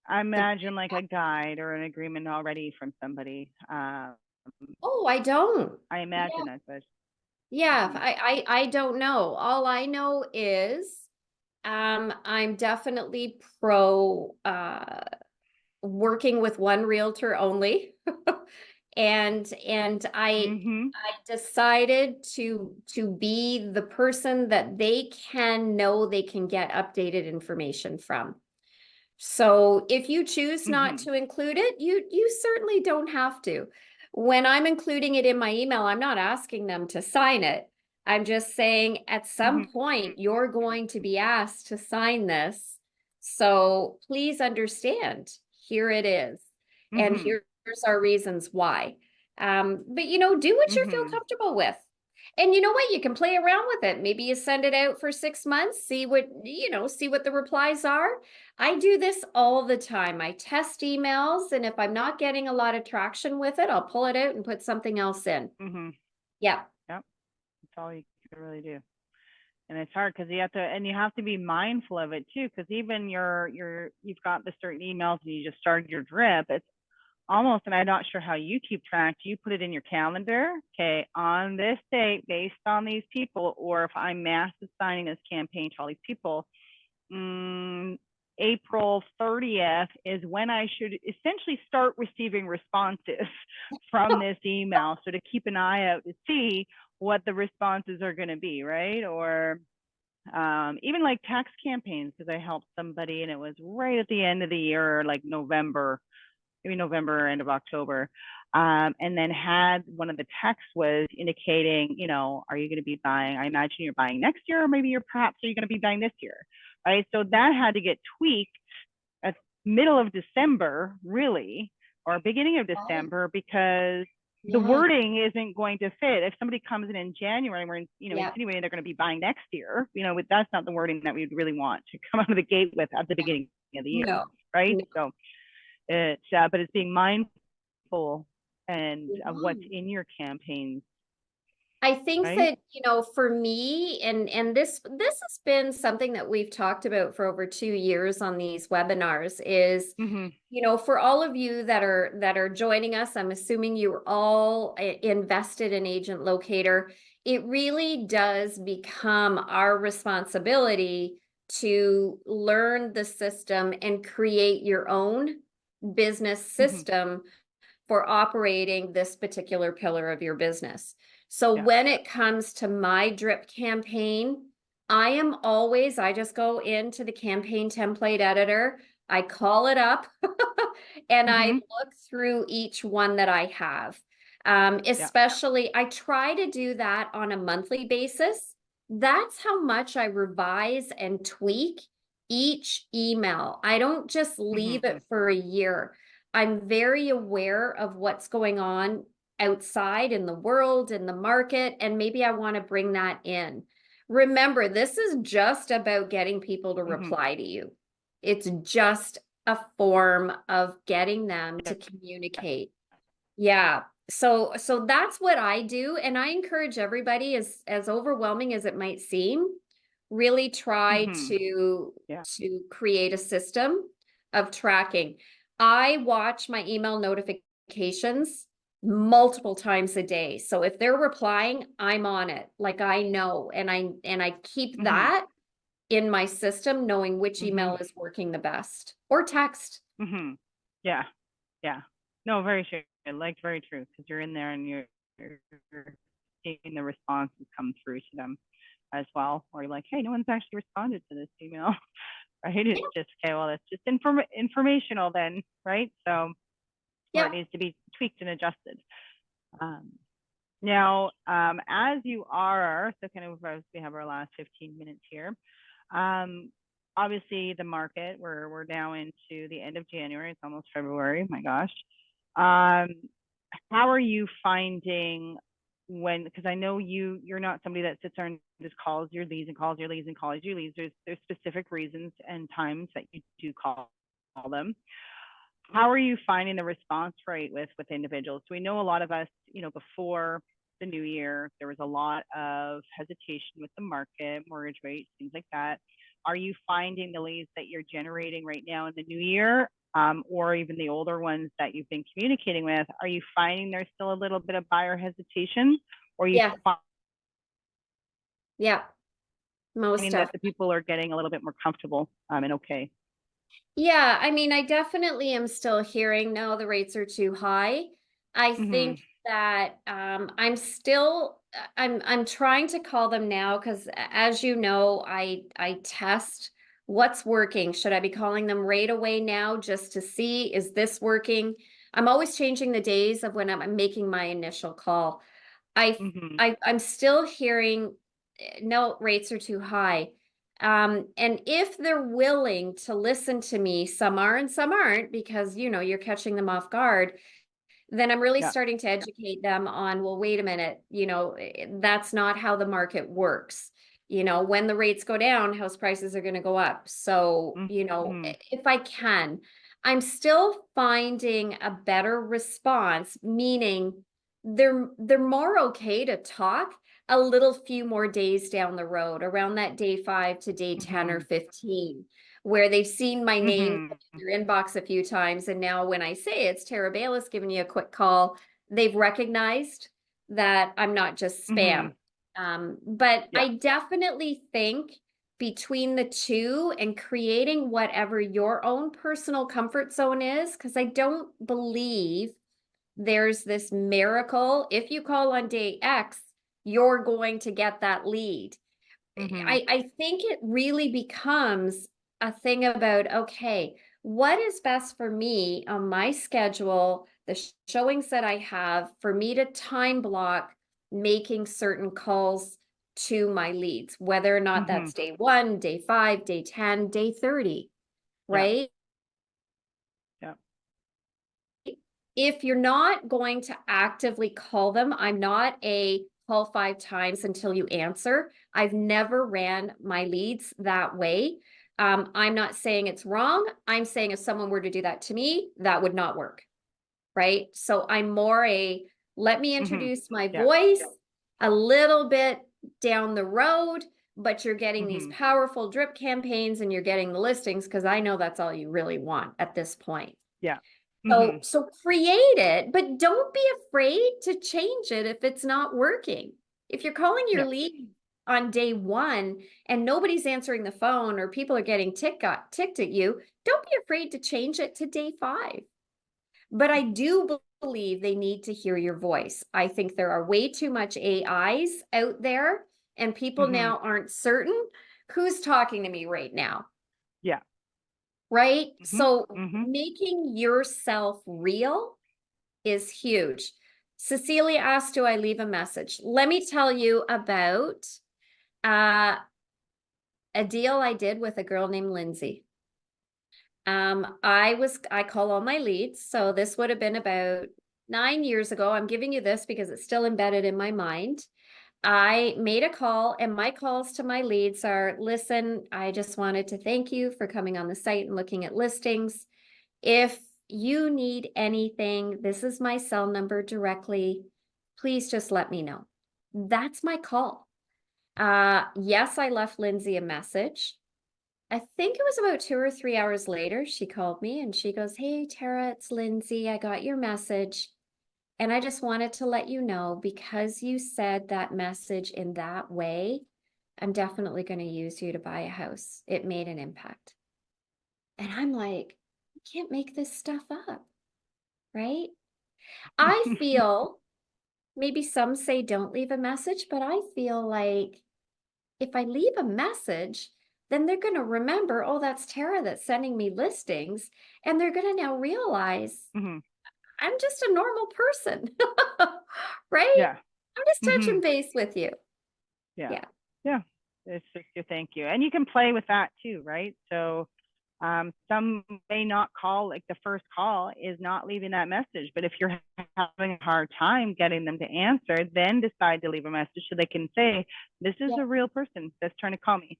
I the, imagine like a guide or an agreement already from somebody. oh, I don't. I Yeah. imagine that's what. Yeah, Mhm. I don't know. All I know is I'm definitely pro working with one realtor only. And Mhm. I decided to be the person that they can know they can get updated information from. So if you choose not Mhm. to include it, you certainly don't have to. When I'm including it in my email, I'm not asking them to sign it. I'm just saying at some Mhm. point you're going to be asked to sign this. So please understand, here it is. And Mhm. here's our reasons why. But you know, do what you feel Mhm. comfortable with. And you know what? You can play around with it. Maybe you send it out for 6 months, see what the replies are. I do this all the time. I test emails, and if I'm not getting a lot of traction with it, I'll pull it out and put something else in. Mhm. Yeah. Yep. That's all you can really do. And it's hard because you have to be mindful of it too. Because even you've got the certain emails and you just started your drip. It's almost, and I'm not sure how you keep track, do you put it in your calendar? Okay, on this date, based on these people, or if I'm mass assigning this campaign to all these people, April 30th is when I should essentially start receiving responses from this email. So to keep an eye out to see what the responses are going to be, right? Or even like tax campaigns, because I helped somebody and it was right at the end of the year, like November, maybe November, end of October. And then had one of the texts was indicating, you know, are you going to be buying? I imagine you're buying next year, or maybe you're perhaps are you going to be buying this year, right? So that had to get tweaked at middle of December, really, or beginning of December, because the wording isn't going to fit. If somebody comes in January and we're, insinuating they're going to be buying next year, that's not the wording that we'd really want to come out of the gate with at the beginning of the year, right? So it's, but it's being mindful and of what's in your campaigns. I think that, for me, and this has been something that we've talked about for over 2 years on these webinars is, for all of you that are joining us, I'm assuming you're all invested in Agent Locator. It really does become our responsibility to learn the system and create your own business system for operating this particular pillar of your business. So when it comes to my drip campaign, I just go into the campaign template editor, I call it up, and I look through each one that I have. Especially, I try to do that on a monthly basis. That's how much I revise and tweak each email. I don't just leave it for a year. I'm very aware of what's going on outside in the world, in the market, and maybe I want to bring that in. Remember, this is just about getting people to reply to you. It's just a form of getting them to communicate. Yeah. So that's what I do. And I encourage everybody, as overwhelming as it might seem, really try to create a system of tracking. I watch my email notifications multiple times a day. So if they're replying, I'm on it. Like I know, and I keep that in my system, knowing which email is working the best, or text. Yeah. No, very true. Like very true, because you're in there and you're seeing the responses come through to them as well. Or you're like, hey, no one's actually responded to this email. Right? It's just, okay, well, it's just informational then, right? So or it needs to be tweaked and adjusted. Now, as you are, so kind of as we have our last 15 minutes here, obviously the market, we're now into the end of January, it's almost February, my gosh. How are you finding because I know you're not somebody that sits there and just calls your leads and calls your leads and calls your leads. There's specific reasons and times that you do call them. How are you finding the response rate with individuals? So we know a lot of us, before the new year, there was a lot of hesitation with the market, mortgage rates, things like that. Are you finding the leads that you're generating right now in the new year, or even the older ones that you've been communicating with, are you finding there's still a little bit of buyer hesitation, or you most that the people are getting a little bit more comfortable and okay? Yeah, I mean, I definitely am still hearing, no, the rates are too high. I think that I'm trying to call them now because, as you know, I test what's working. Should I be calling them right away now just to see, is this working? I'm always changing the days of when I'm making my initial call. I'm still hearing, no, rates are too high. And if they're willing to listen to me, some are and some aren't, because, you're catching them off guard, then I'm really starting to educate them on, well, wait a minute, that's not how the market works. When the rates go down, house prices are going to go up. So, if I can, I'm still finding a better response, meaning they're more okay to talk a little few more days down the road, around that day 5 to day 10 or 15. where they've seen my name Mhm. in their inbox a few times. And now when I say it's Tara Baylis giving you a quick call, they've recognized that I'm not just spam. Mhm. But Yeah. I definitely think between the two and creating whatever your own personal comfort zone is, because I don't believe there's this miracle. If you call on day X, you're going to get that lead. Mhm. I think it really becomes a thing about, okay, what is best for me on my schedule, the showings that I have, for me to time block making certain calls to my leads, whether or not Mhm. that's day 1, day 5, day 10, day 30, Yeah. right? Yeah. If you're not going to actively call them, I'm not a call 5 times until you answer. I've never ran my leads that way. I'm not saying it's wrong. I'm saying if someone were to do that to me, that would not work. Right. So I'm more a let me Mhm. introduce my Yeah. voice a little bit down the road, but you're getting these Mhm. powerful drip campaigns and you're getting the listings because I know that's all you really want at this point. Yeah. So, Mhm. so create it, but don't be afraid to change it if it's not working. If you're calling your Yeah. lead on day 1 and nobody's answering the phone or people are getting ticked at you, don't be afraid to change it to day 5. But I do believe they need to hear your voice. I think there are way too much AIs out there, and people Mhm. now aren't certain who's talking to me right now. Yeah. Right? Mhm. So Mhm. making yourself real is huge. Cecilia asked, do I leave a message? Let me tell you about uh, a deal I did with a girl named Lindsay. I call all my leads. So this would have been about 9 years ago. I'm giving you this because it's still embedded in my mind. I made a call, and my calls to my leads are, listen, I just wanted to thank you for coming on the site and looking at listings. If you need anything, this is my cell number directly. Please just let me know. That's my call. Yes, I left Lindsay a message. I think it was about 2 or 3 hours later, she called me and she goes, hey, Tara, it's Lindsay. I got your message. And I just wanted to let you know, because you said that message in that way, I'm definitely going to use you to buy a house. It made an impact. And I'm like, I can't make this stuff up, right? I feel, maybe some say don't leave a message, but I feel like if I leave a message, then they're going to remember, oh, that's Tara that's sending me listings. And they're going to now realize Mhm. I'm just a normal person, right? Yeah. I'm just touching Mhm. base with you. Yeah. Yeah. Yeah. It's just your thank you. And you can play with that too, right? So some may not call, like the first call is not leaving that message. But if you're having a hard time getting them to answer, then decide to leave a message so they can say, this is Yeah. a real person that's trying to call me.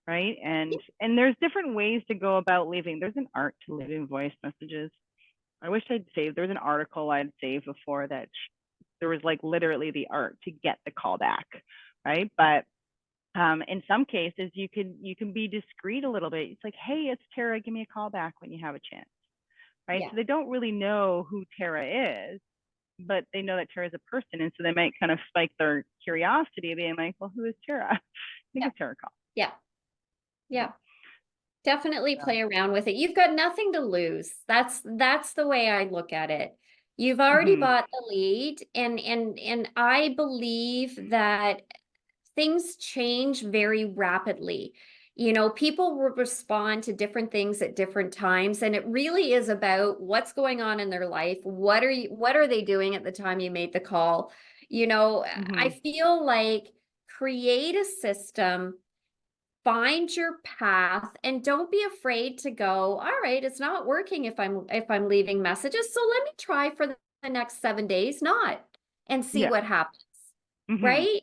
Right. And there's different ways to go about leaving. There's an art to leaving voice messages. I wish I'd saved, there was an article I'd saved before that there was like literally the art to get the call back. Right. But in some cases, you can be discreet a little bit. It's like, hey, it's Tara. Give me a call back when you have a chance, right? Yeah. So they don't really know who Tara is, but they know that Tara is a person, and so they might kind of spike their curiosity, being like, well, who is Tara? Yeah. Give Tara a call. Yeah. Yeah. Definitely So, play around with it. You've got nothing to lose. That's the way I look at it. You've already mm-hmm, bought the lead, and I believe that things change very rapidly. People will respond to different things at different times, and it really is about what's going on in their life. What are they doing at the time you made the call? I mm-hmm, feel like create a system, find your path, and don't be afraid to go, all right, it's not working if I'm leaving messages, so let me try for the next 7 days not, and see yeah, what happens. mm-hmm, Right?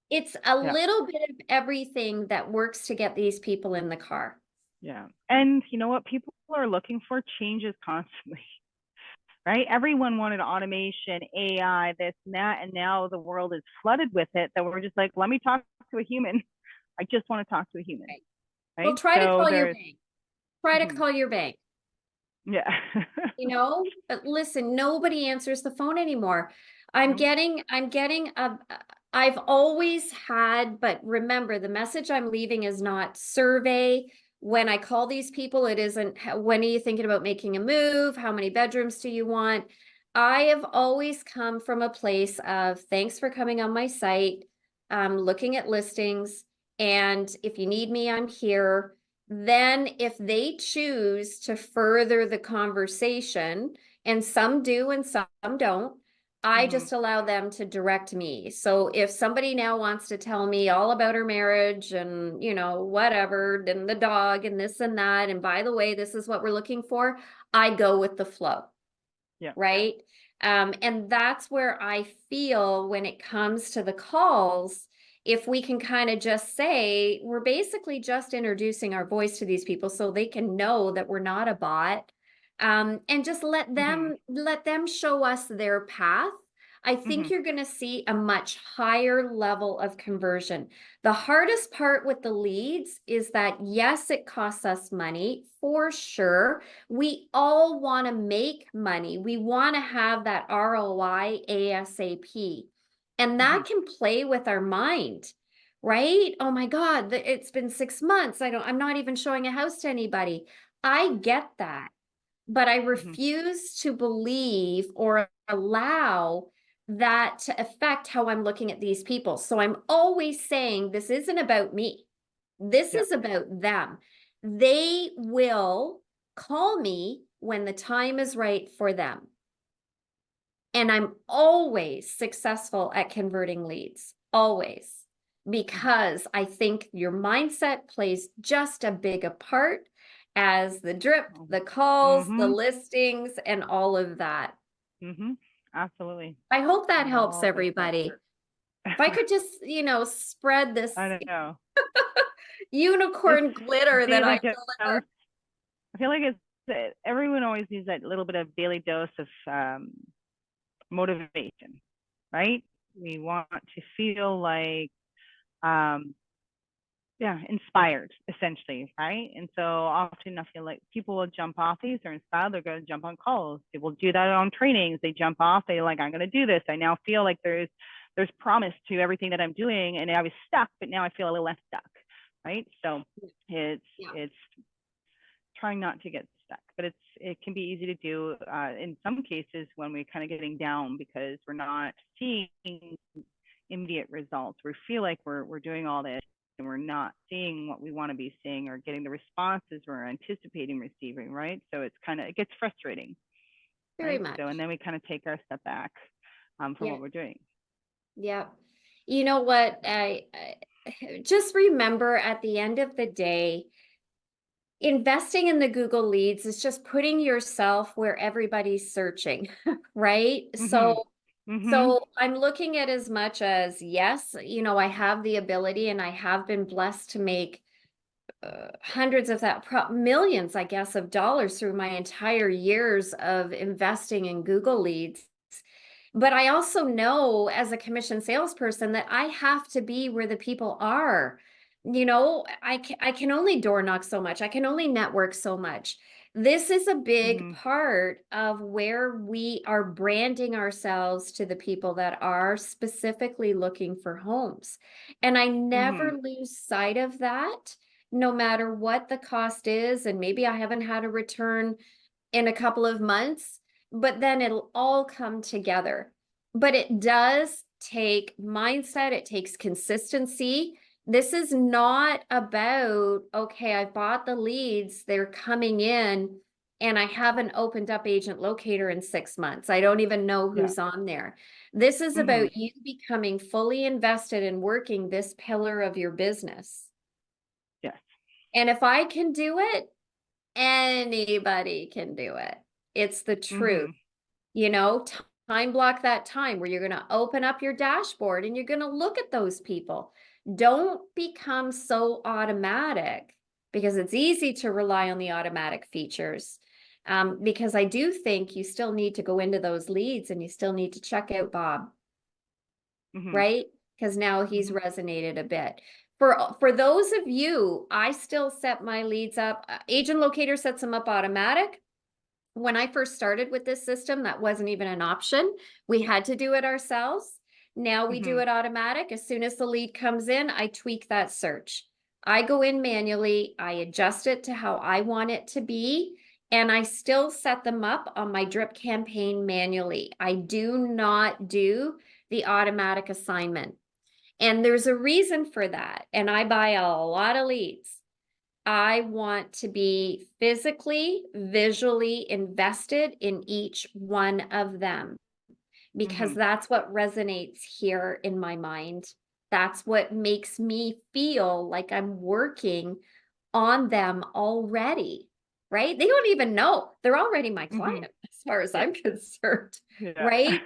It's a yeah, little bit of everything that works to get these people in the car. yeah. And you know what? People are looking for changes constantly. Right? Everyone wanted automation, AI, this and that, and now the world is flooded with it that we're just like, let me talk to a human. I just want to talk to a human, Right. Well, right? try to So call your there's, bank. Try to Mhm. call your bank. Yeah. But listen, nobody answers the phone anymore. I'm Nope. getting I've always had, but remember, the message I'm leaving is not survey. When I call these people, it isn't, when are you thinking about making a move? How many bedrooms do you want? I have always come from a place of thanks for coming on my site, looking at listings, and if you need me, I'm here. Then if they choose to further the conversation, and some do and some don't, I Mhm. just allow them to direct me. So if somebody now wants to tell me all about her marriage and, whatever, and the dog and this and that, and by the way, this is what we're looking for, I go with the flow, Yeah. right? And that's where I feel when it comes to the calls, if we can kind of just say, we're basically just introducing our voice to these people so they can know that we're not a bot, and just let Mhm. them show us their path. I think Mhm. you're going to see a much higher level of conversion. The hardest part with the leads is that, yes, it costs us money for sure. We all want to make money. We want to have that ROI ASAP. And that Mhm. can play with our mind, right? Oh my God, it's been 6 months. I'm not even showing a house to anybody. I get that, but I Mhm. refuse to believe or allow that to affect how I'm looking at these people. So I'm always saying, this isn't about me. This Yeah. is about them. They will call me when the time is right for them. And I'm always successful at converting leads, always, Mhm. because I think your mindset plays just as big a part as the drip, the calls, the Mhm. listings, and all of that. Mhm. Absolutely. I hope that It helps all plays a everybody. factor. If I could just, spread this I know. It's unicorn glitter that I daily dose. deliver. I feel like everyone always needs that little bit of daily dose of motivation, right? We want to feel like, um, yeah, inspired essentially, right? And so often I feel like people will jump off these, they're inspired, they're going to jump on calls. They will do that on trainings. They jump off, they like, I'm going to do this. I now feel like there's promise to everything that I'm doing, and I was stuck, but now I feel a little less stuck, right? So Yeah, it's trying not to get stuck, but it can be easy to do in some cases when we're kind of getting down because we're not seeing immediate results. We feel like we're doing all this and we're not seeing what we want to be seeing or getting the responses we're anticipating receiving, right? So it gets frustrating, very right? much. So and then we kind of take our step back from Yeah, what we're doing. yeah. You know what? I just remember at the end of the day, investing in the Google leads is just putting yourself where everybody's searching, right? Mhm. Mhm. So I'm looking at as much as, yes, I have the ability and I have been blessed to make hundreds of millions, I guess, of dollars through my entire years of investing in Google leads. But I also know as a commission salesperson that I have to be where the people are. I can only door knock so much. I can only network so much. This is a big Mhm. part of where we are branding ourselves to the people that are specifically looking for homes. And I never Mhm. lose sight of that, no matter what the cost is. And maybe I haven't had a return in a couple of months, but then it'll all come together. But it does take mindset, it takes consistency. This is not about, okay, I bought the leads, they're coming in, and I haven't opened up Agent Locator in 6 months. I don't even know Yeah. who's on there. This is Mhm. about you becoming fully invested in working this pillar of your business. Yes. And if I can do it, anybody can do it. It's the truth. Mhm. You know, time block that time where you're going to open up your dashboard and you're going to look at those people. Don't become so automatic because it's easy to rely on the automatic features. Because I do think you still need to go into those leads and you still need to check out Bob, Mhm. right? Because now he's Mhm. resonated a bit. For those of you, I still set my leads up. Agent Locator sets them up automatic. When I first started with this system, that wasn't even an option. We had to do it ourselves. Now we do it automatic. As soon as the lead comes in, I tweak that search. I go in manually, I adjust it to how I want it to be, and I still set them up on my drip campaign manually. I do not do the automatic assignment. And there's a reason for that. And I buy a lot of leads. I want to be physically, visually invested in each one of them because that's what resonates here in my mind. That's what makes me feel like I'm working on them already, right? They don't even know. They're already my client as far as I'm concerned, right?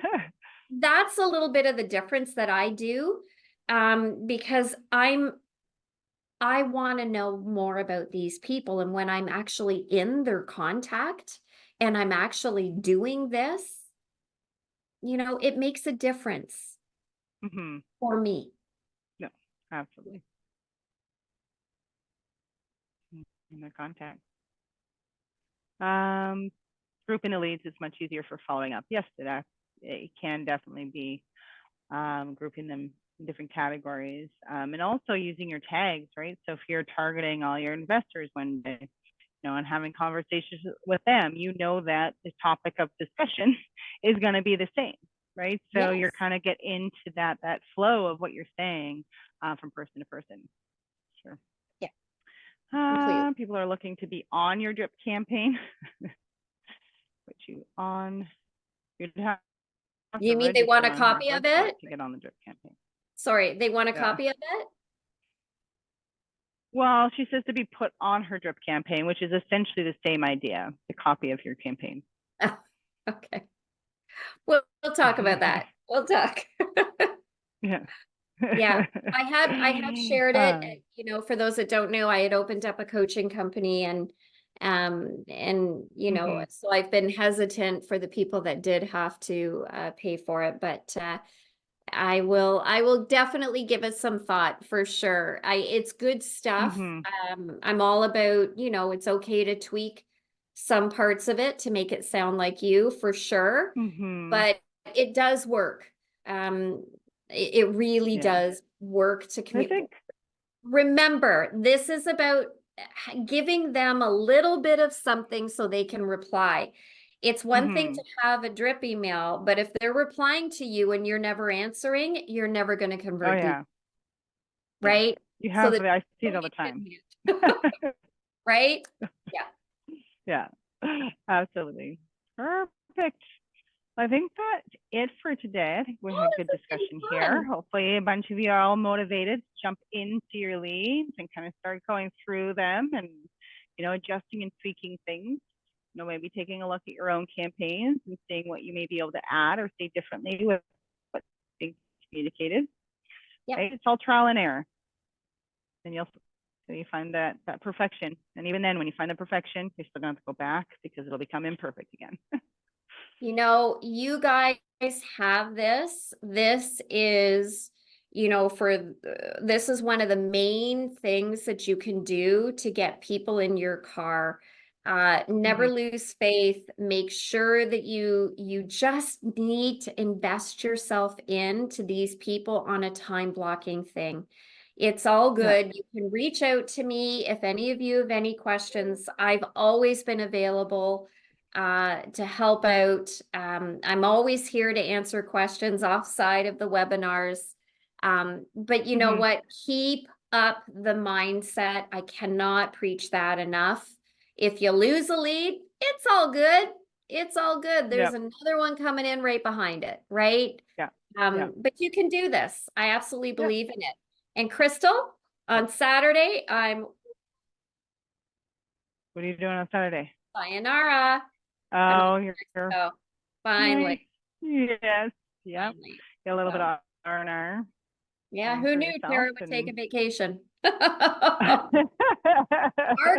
That's a little bit of the difference that I do because I want to know more about these people. And when I'm actually in their contact and I'm actually doing this, you know, it makes a difference for me. No, absolutely. In their contact. Grouping the leads is much easier for following up. Yes, it can definitely be grouping them in different categories, and also using your tags, right? So if you're targeting all your investors one day, you know, and having conversations with them, you know that the topic of discussion is going to be the same, right? So you're kind of get into that flow of what you're saying from person to person. Sure. Yeah. People are looking to be on your drip campaign. Put you on. You mean they want a copy of it? To get on the drip campaign. Sorry, they want a copy of it? Well, she says to be put on her drip campaign, which is essentially the same idea, the copy of your campaign. Oh, okay. We'll talk about that. We'll talk. Yeah. Yeah, I have shared it. You know, for those that don't know, I had opened up a coaching company and you know, so I've been hesitant for the people that did have to pay for it, but I will definitely give it some thought for sure. It's good stuff. I'm all about, you know, it's okay to tweak some parts of it to make it sound like you for sure, but it does work. It really does work to communicate. Remember, this is about giving them a little bit of something so they can reply. It's one thing to have a drip email, but if they're replying to you and you're never answering, you're never going to convert. Oh, yeah. Right? You have, so I see it all the time. Right? Yeah. Yeah, absolutely. Perfect. I think that's it for today. I think we had a good discussion here. Hopefully a bunch of you are all motivated to jump into your leads and kind of start going through them and, you know, adjusting and tweaking things. You know, maybe taking a look at your own campaigns and seeing what you may be able to add or say differently with what's being communicated. Yeah. Right? It's all trial and error. And you find that perfection. And even then, when you find the perfection, you're still going to have to go back because it'll become imperfect again. You know, you guys have this. This is, you know, this is one of the main things that you can do to get people in your car. Never lose faith. Make sure that you just need to invest yourself into these people on a time blocking thing. It's all good. Yeah. You can reach out to me if any of you have any questions. I've always been available to help out. I'm always here to answer questions offside of the webinars. But you know what? Keep up the mindset. I cannot preach that enough. If you lose a lead, it's all good. It's all good. There's another one coming in right behind it, right? Yeah. But you can do this. I absolutely believe in it. And Crystal, on Saturday, What are you doing on Saturday? Sayonara. Oh, you're finally. Nice. Yes. Yep. Get a little bit of R&R. Yeah, who knew Tara would take a vacation? Mark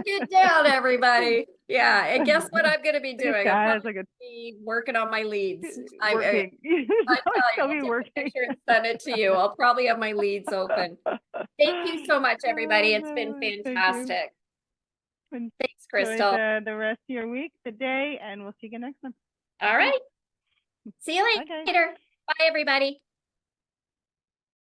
it down, everybody. Yeah, and guess what I'm going to be Like a doing? I'm chat, it's probably like a be working on my leads. I working. tell you, Still I'll be take a working. picture and send it to you. I'll probably have my leads open. Thank you so much, everybody. It's been Thank you. fantastic. Thanks, Enjoy Crystal. the rest of your week, the day, and we'll see you again next time. All right. See you Okay. later. Bye, everybody.